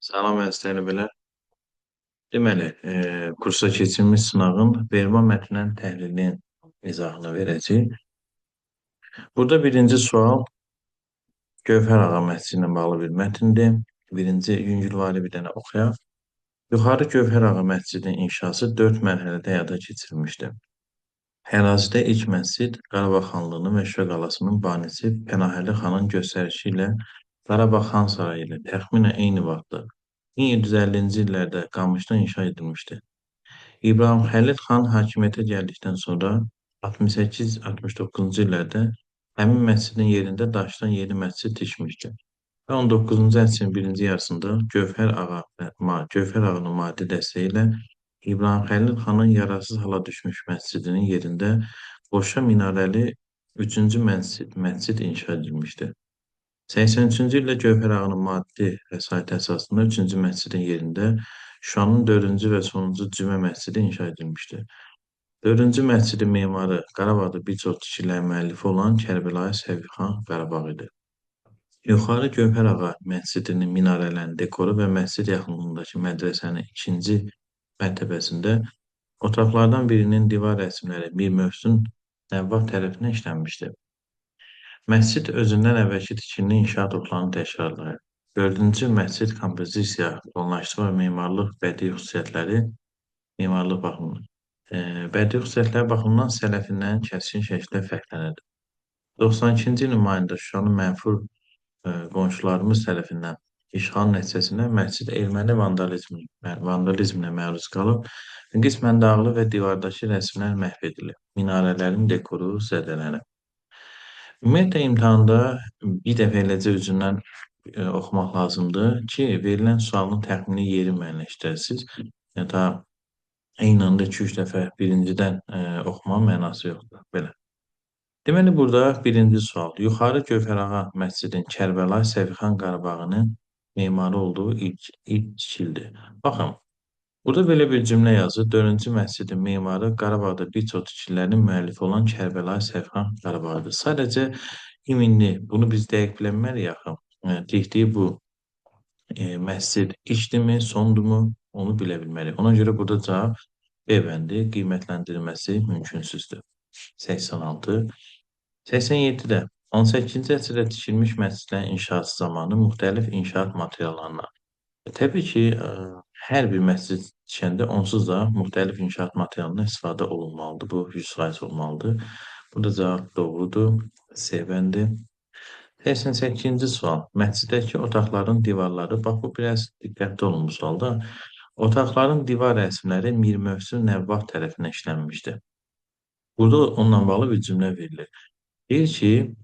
Salam əzizləri belə. Deməli, kursa keçirilmiş sınağın vermə mətndən təhlilin izahını verəcəyik. Burada birinci sual Gövhər ağa məscidi ilə bağlı bir mətndir. Birinci yüngülvari bir dənə oxuyaq. Yuxarı Gövhər ağa məscidinin inşası 4 mərhələdə həyata keçirilmişdir. Ərazidə ilk məscid Qarabağ xanlığının Meşə qalasının banisi Pənahəli xanın göstərişi ilə Qarabağ xan sarayı ilə təxminən eyni vaxtda 1750-ci illərdə Qamışda inşa edilmişdir. İbrahim Xəlil xan hakimiyyətə gəldikdən sonra 68-69-cu illərdə həmin məscidin yerində daşdan yeni məscid tikmişdi və 19-cu əsrin birinci yarısında Gövhər ağanın maddi dəstəyi ilə İbrahim Xəlil xanın yararsız hala düşmüş məscidinin yerində qoşa minarəli 3-cü məscid inşa edilmişdi. 83-cü ildə Gövhər ağanın maddi vəsaiti əsasında 3-cü məscidin yerində Şuşanın 4-cü və sonuncu Cümə məscidi inşa edilmişdir. 4-cü məscidin memarı Qarabağda bir çox tikililərin müəllifi olan Kərbəlayı Səfixan Qarabağ idi. Yuxarı Gövhər ağa məscidinin minarələrinin dekoru və məscid yaxınlığındakı mədrəsənin ikinci mərtəbəsində otaqlardan birinin divar rəsmləri Mir Mövsüm Nəvvah tərəfindən işlənmişdir. Məscid özündən əvvəlki tikilinin inşaat otlarını təkrarlayır. 4-cü məscid kompozisiya, planlaşdırma və bədii xüsusiyyətləri baxımından sələfindən kəskin şəkildə fərqlənir. 92-ci ilin mayında Şuşanın mənfur qonşularımız tərəfindən işğal nəticəsində məscid erməni vandalizminə məruz qalıb, qismən dağılıb və divardakı rəsmlər məhv edilib. Minarələrin dekoru zədələnib. Ümumiyyətlə imtahanda bir dəfə eləcə üzündən oxumaq lazımdır ki, verilən sualın təxmini yeri müəyyənləşdirəsiniz. Ya da eyni anda 2-3 dəfə birincidən oxumanın mənası yoxdur. Belə. Deməli, burada birinci sual. Yuxarı Gövhərağa məscidin Kərbəlayı Səfixan Qarabağının memarı olduğu ilk tikildi. Baxın, burada belə bir cümlə yazır. 4-cü məscidin memarı Qarabağda bir çox tikililərin müəllifi olan Kərbəlayı Səfixan Qarabağıdır. Sadəcə iminli, bunu biz dəqiq bilənməliyik axı. Tikdiyi bu məscid ilkdirmi, sondurmu, onu bilə bilməliyik. Ona görə burada cavab B bəndi qiymətləndirilməsi mümkünsüzdür. 86. 87-də 18-ci əsrdə tikilmiş məscidlərin inşası zamanı müxtəlif inşaat materiallarından. Təbii ki, hər bir məscid tikəndə onsuz da müxtəlif inşaat materialından istifadə olunmalıdır. Bu 100% olmalıdır. Burada cavab doğrudur. C bəndi. 88-ci sual. Məsciddəki otaqların divarları, bax bu biraz diqqətli olun bu sualda. Otaqların divar rəsmləri Mir Mövsüm Nəvvah tərəfindən işlənmişdir. Burada onunla bağlı bir cümlə verilir. Deyir ki,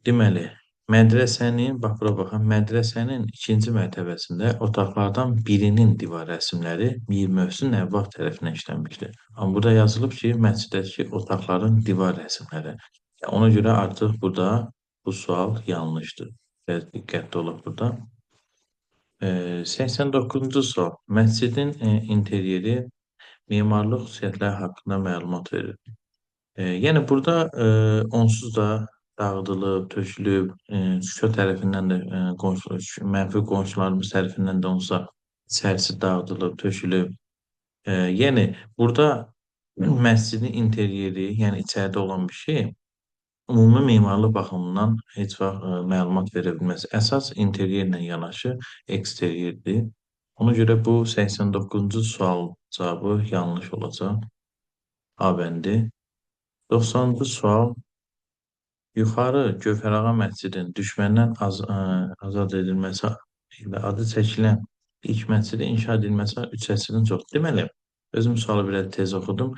deməli, bax bura baxın, mədrəsənin ikinci mərtəbəsində otaqlardan birinin divar rəsmləri Mir Mövsüm Nəvvah tərəfindən işlənmişdir. Amma burada yazılıb ki, məsciddəki otaqların divar rəsmləri. Ona görə artıq burada bu sual yanlışdır. Biraz diqqətli olaq burada. 89-cu sual. Məscidin interyeri memarlıq xüsusiyyətləri haqqında məlumat verir. Yəni burada onsuz da dağıdılıb, tökülüb, Şuşa tərəfindən də mənfi qonşularımız tərəfindən də onsuz da içərisi dağıdılıb, tökülüb. Yəni burada məscidin interyeri, yəni içəridə olan bir şey ümumi memarlıq baxımından heç vaxt məlumat verə bilməz. Əsas interyerlə yanaşı eksteryerdir. Ona görə bu 89-cu sual cavabı yanlış olacaq. A bəndi. 90-cı sual. Yuxarı Gövhərağa məscidinin düşməndən azad edilməsi ilə adı çəkilən ilk məscidi inşa edilməsi 3 əsrdən çox. Deməli, özüm sualı biraz tez oxudum.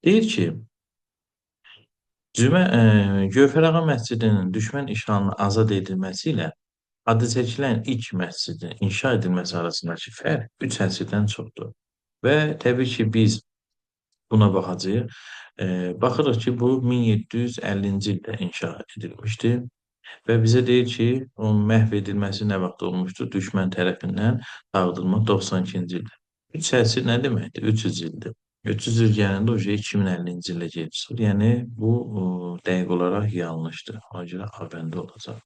Deyir ki, Gövhərağa məscidinin düşmən işğalına azad edilməsi ilə adı çəkilən ilk məscidin inşa edilməsi arasındakı fərq 3 əsrdən çoxdur. Və təbii ki, biz buna baxacağıq. Baxırıq ki, bu 1750-ci ildə inşa edilmişdir və bizə deyir ki, onun məhv edilməsi nə vaxt olmuşdur? Düşmən tərəfindən dağıdılma 92-ci ildə. 3 əsr nə deməkdir? 300 ildir. 300 il gələndə 2050-ci ildə gedir. Yəni, bu dəqiq olaraq yanlışdır. Ona görə A bəndi olacaq.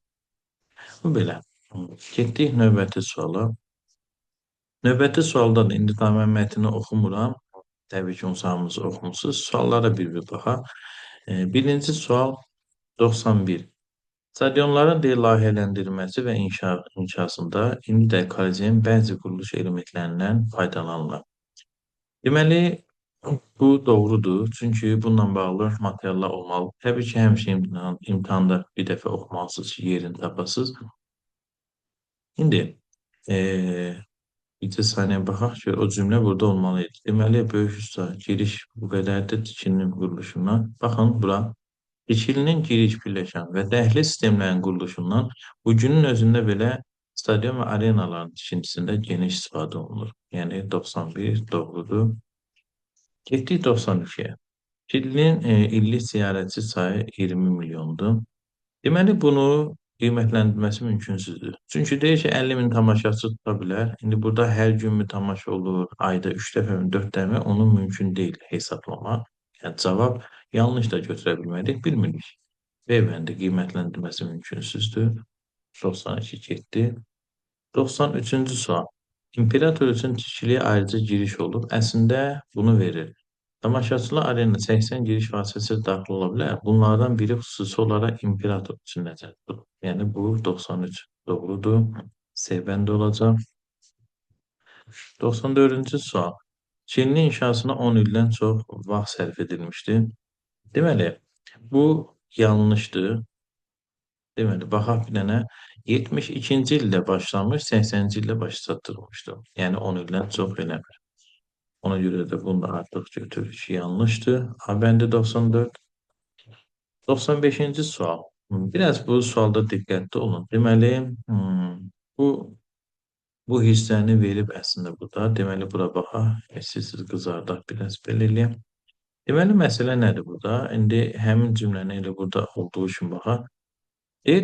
Bu belə. Getdik növbəti suala. Növbəti sualda da indi daha mən mətni oxumuram. Təbii ki, onsuz hamınız oxumusunuz. Suallara bir baxaq. Birinci sual 91. Stadionların layihələndirilməsi və inşasında indi də kollejeyin bəzi quruluş elementlərindən faydalanılır. Deməli, bu doğrudur. Çünki bununla bağlı materiallar olmalı. Təbii ki, həmişə imtahanda bir dəfə oxumalısınız ki, yerini tapasınız. İndi bir saniyə baxaq ki, o cümlə burada olmalı idi. Deməli, böyük usta giriş bu qədərdir tikilinin quruluşundan. Baxın, bura tikilinin giriş pilləkən və dəhliz sistemlərinin quruluşundan bugünün özündə belə stadion və arenaların tikintisində geniş istifadə olunur. Yəni 91 doğrudur. Getdik 92-yə. Çilinin illik ziyarətçi sayı 20 milyondur. Deməli, bunu qiymətləndirməsi mümkünsüzdür. Çünki deyir ki, 50 min tamaşaçı tuta bilər. İndi burada hər günmü tamaşa olur, ayda 3 dəfəmi, 4 dəfəmi, onu mümkün deyil hesablamaq. Yəni, cavab yanlış da götürə bilmədik, bilmirik. B bəndi qiymətləndirməsi mümkünsüzdür. 92 getdi. 93-cü sual. İmperator üçün tikiliyə ayrıca giriş olub. Əslində bunu verir. Tamaşaçılar arenada 80 giriş vasitəsilə daxil ola bilər. Bunlardan biri xüsusi olaraq imperator üçün nəzərdə tutulur. Yəni bu 93 doğrudur. C bəndi olacaq. 94-cü sual. Çinli inşasına 10 ildən çox vaxt sərf edilmişdir. Deməli, bu yanlışdır. Deməli, baxaq bir dənə 72-ci ildə başlanmış, 80-ci ildə başa çatdırılmışdır. Yəni 10 ildən çox eləmir. Ona görə də bunu da artıq götürürük ki, yanlışdır. A bəndi 94. 95-ci sual. Biraz bu sualda diqqətli olun. Deməli, bu bu hissəni verib əslində burada. Deməli, bura baxaq. Siz qızardaq biraz belə eləyəm. Deməli, məsələ nədir burada? İndi həmin cümləni elə burada olduğu üçün baxaq.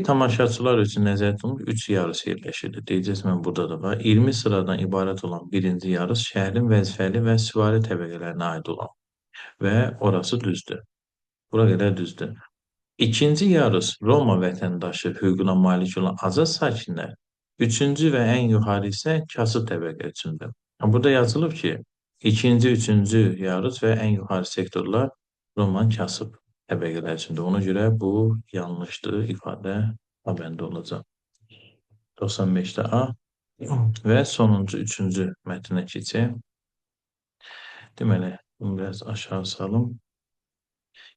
Tamaşaçılar üçün nəzərdə tutulmuş 3 yarış yerləşirdi. Deyəcəksiniz, mən burada da var. 20 sıradan ibarət olan birinci yarış şəhərin vəzifəli və süvari təbəqələrinə aid olan və orası düzdür. Bura qədər düzdür. İkinci yarış Roma vətəndaşı hüququna malik olan azad sakinlər, üçüncü və ən yuxarı isə kasıb təbəqə üçündür. Burada yazılıb ki, ikinci, üçüncü yarış və ən yuxarı sektorlar Roman kasıb təbəqələr üçündür. Ona görə bu yanlışdır, ifadə A bəndə olacaq. 95-də A və sonuncu, üçüncü mətnə keçək. Deməli, bunu biraz aşağı salım.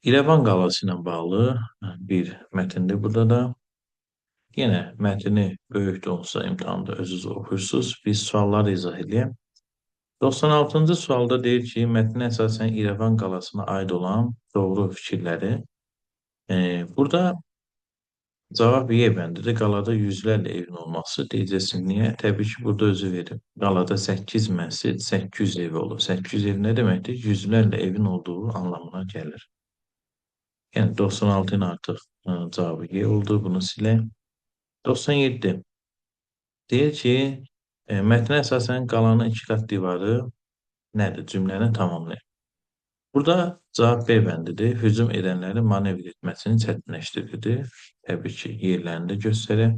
İrəvan qalası ilə bağlı bir mətindir burada da. Yenə mətni böyük də olsa imtahanda özünüz oxuyursunuz. Biz sualları izah edəyəm. 96-cı sualda deyir ki, mətnə əsasən İrəvan qalasına aid olan doğru fikirləri. Burada cavab Y bəndidir. Qalada yüzlərlə evin olması deyəcəksin. Niyə? Təbii ki, burada özü verir. Qalada 8 mənzil, 800 ev olur. 800 ev nə deməkdir? Yüzlərlə evin olduğu anlamına gəlir. Yəni 96-ın artıq cavabı Y oldu. Bunu silək. 97. Deyir ki, mətnə əsasən qalanın 2 qat divarı nədir? Cümləni tamamlayın. Burada cavab B bəndidir. Hücum edənlərin manevr etməsini çətinləşdirir. Təbii ki, yerlərində göstərir.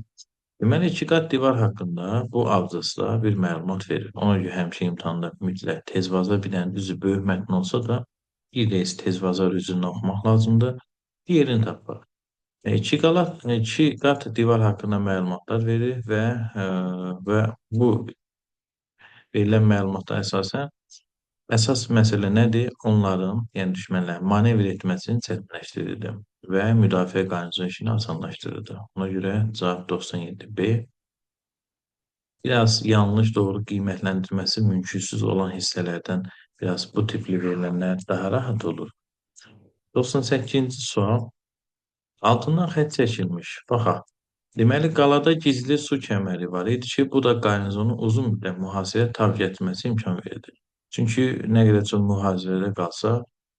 Deməli, 2 qat divar haqqında bu abzasda bir məlumat verir. Ona görə həmişə imtahanda mütləq tezvaza bir dənə düzü böyük mətn olsa da, bir reis tezvaza üzrünü oxumaq lazımdır. Yerini tapaq. 2 qat divar haqqında məlumatlar verir və bu verilən məlumata əsasən əsas məsələ nədir? Onların, yəni düşmənlərin manevr etməsini çətinləşdirirdi və müdafiə qarnizon işini asanlaşdırırdı. Ona görə cavab 97B. Biraz yanlış doğru qiymətləndirməsi mümkünsüz olan hissələrdən biraz bu tipli verilənlər daha rahat olur. 98-ci sual. Altından xətt çəkilmiş. Baxaq. Deməli, qalada gizli su kəməri var idi ki, bu da qarnizonu uzun müddət mühasirəyə tab gətirməsi imkan verirdi. Çünki nə qədər çox mühasirədə qalsa,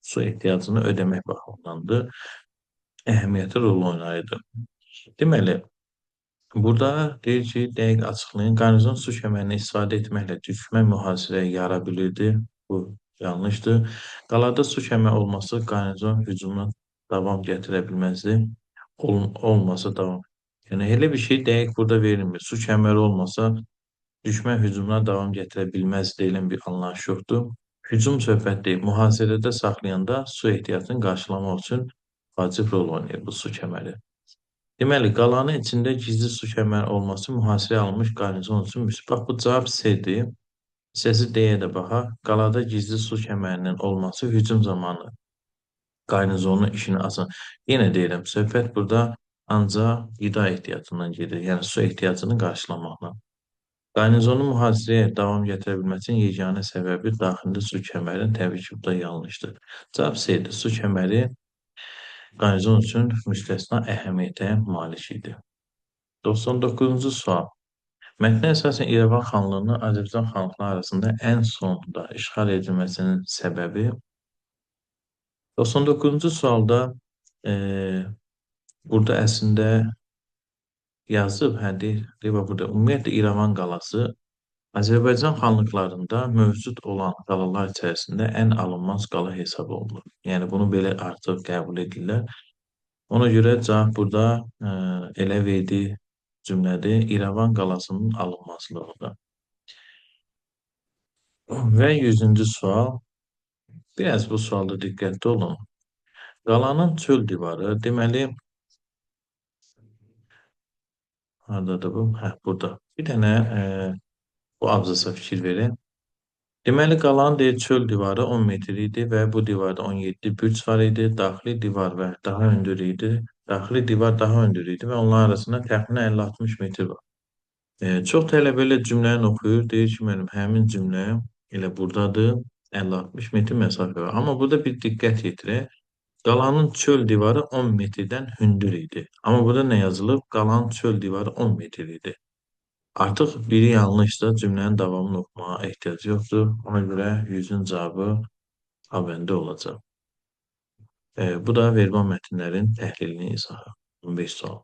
su ehtiyacını ödəmək baxımındandır, əhəmiyyətli rol oynayırdı. Deməli, burada deyir ki, dəqiq açıqlayın, qarnizon su kəmərini istifadə etməklə düşmən mühasirəyə yara bilirdi. Bu yanlışdır. Qalada su kəməri olması qarnizon hücumuna davam gətirə bilməzdi. Olmasa davam Yəni elə bir şey dəqiq burada verilmir. Su kəməri olmasa düşmən hücumuna davam gətirə bilməz deyilən bir anlayış yoxdur. Hücum söhbət deyil. Mühasirədə saxlayanda su ehtiyatını qarşılamaq üçün vacib rol oynayır bu su kəməri. Deməli, qalanın içində gizli su kəməri olması mühasirəyə alınmış qarnizon üçün müsbət. Bax, bu cavab C-dir. Səsi D-yə də baxaq. Qalada gizli su kəmərinin olması hücum zamanı qarnizonun işini asan. Yenə deyirəm, söhbət burada ancaq qida ehtiyatından gedir, yəni su ehtiyacını qarşılamaqla. Qarnizonun mühasirəyə davam gətirə bilməsi üçün yeganə səbəbi daxilində su kəmərinin təbii ki, bu da yanlışdır. Cavab C-dir. Su kəməri qarnizon üçün müstəsna əhəmiyyətə malik idi. 99-cu sual. Mətnə əsasən İrəvan xanlığının Azərbaycan xanlıqları arasında ən sonda işğal edilməsinin səbəbi 99-cu sualda burada əslində yazıb, hə deyir burada ümumiyyətlə İrəvan qalası Azərbaycan xanlıqlarında mövcud olan qalalar içərisində ən alınmaz qala hesab olunur. Yəni bunu belə artıq qəbul edirlər. Ona görə cavab burada elə verdiyi cümlədir. İrəvan qalasının alınmazlığıdır. Və 100-cü sual. Biraz bu sualda diqqətli olun. Qalanın çöl divarı, deməli, haradadır bu? Hə, burada. Bir dənə bu abzasa fikir verin. Deməli, qalanın deyir, çöl divarı 10 metr idi və bu divarda 17 bürc var idi. Daxili divar və daha hündür idi. Daxili divar daha hündür idi və onların arasında təxminən 50-60 metr var. Çox tələbə elə cümləni oxuyur. Deyir ki, mənim həmin cümlə elə buradadır. 50-60 metr məsafə var. Amma burada bir diqqət yetirək. Qalanın çöl divarı 10 metrdən hündür idi. Amma burada nə yazılıb? Qalanın çöl divarı 10 metr idi. Artıq biri yanlışsa cümlənin davamını oxumağa ehtiyac yoxdur. Ona görə 100-ün cavabı A bəndə olacaq. Bu da verbal mətnlərin təhlilini izahı. 15 sual.